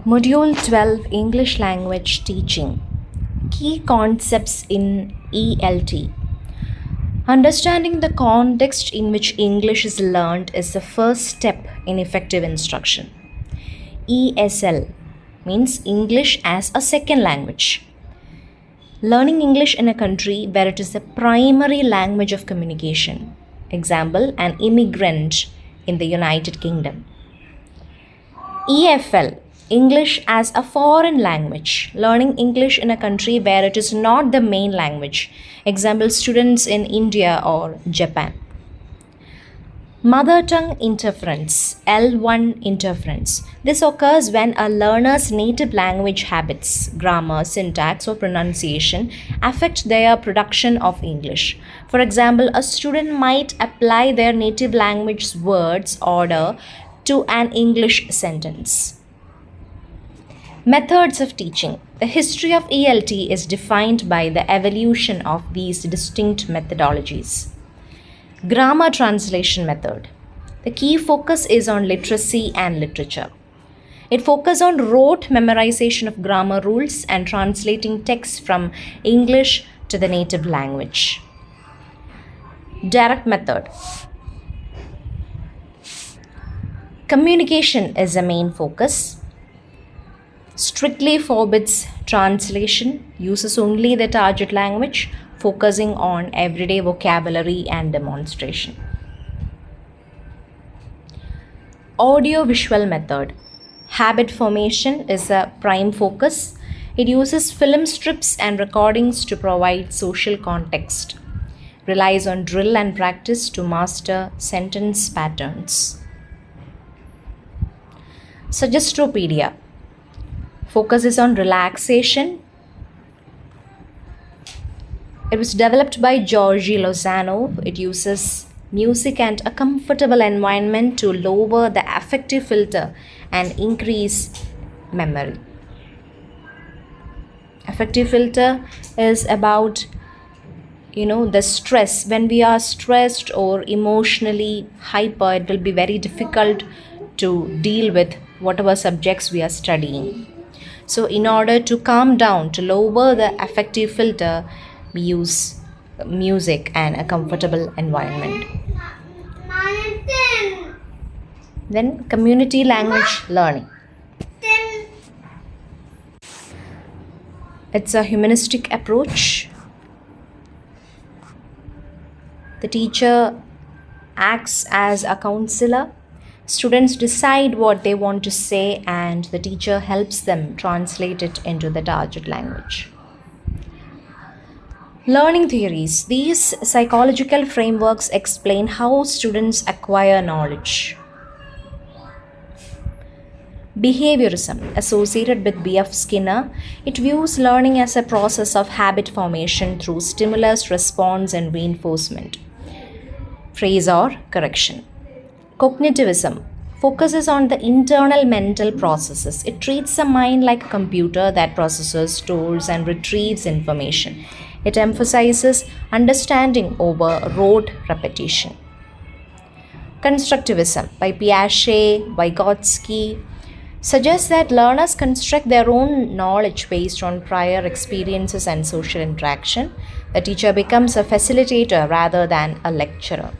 Module 12 English Language Teaching. Key concepts in ELT. Understanding the context in which English is learned is the first step in effective instruction. ESL means English as a second language. Learning English in a country where it is the primary language of communication. Example, an immigrant in the United Kingdom. EFL, English as a foreign language. Learning English in a country where it is not the main language. Example, students in India or Japan. Mother tongue interference, L1 interference. This occurs when a learner's native language habits, grammar, syntax, or pronunciation affect their production of English. For example, a student might apply their native language's words order to an English sentence. Methods of teaching. The history of ELT is defined by the evolution of these distinct methodologies. Grammar translation method. The key focus is on literacy and literature. It focuses on rote memorization of grammar rules and translating text from English to the native language. Direct method. Communication is the main focus. Strictly forbids translation, uses only the target language, focusing on everyday vocabulary and demonstration. Audio-visual method. Habit formation is a prime focus. It uses film strips and recordings to provide social context. Relies on drill and practice to master sentence patterns. Suggestropedia. Focuses on relaxation. It was developed by Giorgi Lozano. It uses music and a comfortable environment to lower the affective filter and increase memory. Affective filter is about the stress. When we are stressed or emotionally hyper, it will be very difficult to deal with whatever subjects we are studying. So in order to calm down, to lower the affective filter, we use music and a comfortable environment. Then community language learning. It's a humanistic approach. The teacher acts as a counselor. Students decide what they want to say and the teacher helps them translate it into the target language. Learning theories. These psychological frameworks explain how students acquire knowledge. Behaviorism, associated with B.F. Skinner, it views learning as a process of habit formation through stimulus, response, and reinforcement. Praise or correction. Cognitivism focuses on the internal mental processes. It treats the mind like a computer that processes, stores, and retrieves information. It emphasizes understanding over rote repetition. Constructivism by Piaget, Vygotsky suggests that learners construct their own knowledge based on prior experiences and social interaction. The teacher becomes a facilitator rather than a lecturer.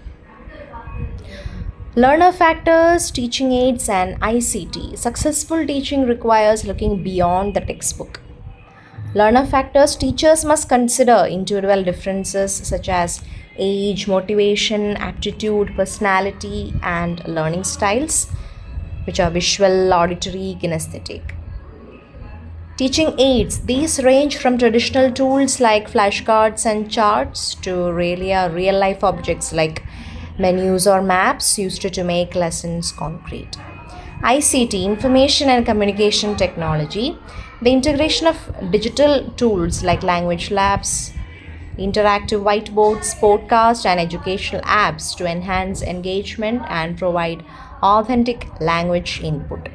Learner factors, teaching aids, and ICT. Successful teaching requires looking beyond the textbook. Learner factors, teachers must consider individual differences such as age, motivation, aptitude, personality, and learning styles, which are visual, auditory, kinesthetic. Teaching aids, these range from traditional tools like flashcards and charts to real-life objects like menus or maps used to make lessons concrete. ICT, information and communication technology, the integration of digital tools like language labs, interactive whiteboards, podcasts, and educational apps to enhance engagement and provide authentic language input.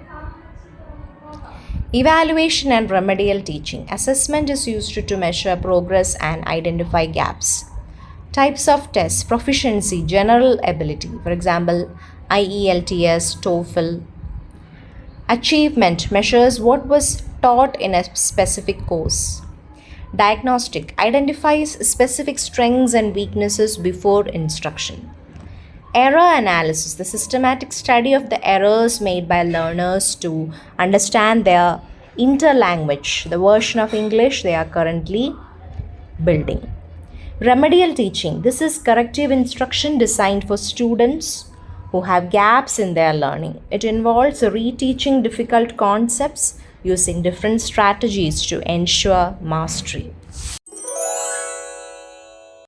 Evaluation and remedial teaching. Assessment is used to measure progress and identify gaps. Types of tests: proficiency, general ability, for example, IELTS, TOEFL. Achievement measures what was taught in a specific course. Diagnostic identifies specific strengths and weaknesses before instruction. Error analysis, the systematic study of the errors made by learners to understand their interlanguage, the version of English they are currently building. Remedial teaching, this is corrective instruction designed for students who have gaps in their learning. It involves reteaching difficult concepts using different strategies to ensure mastery.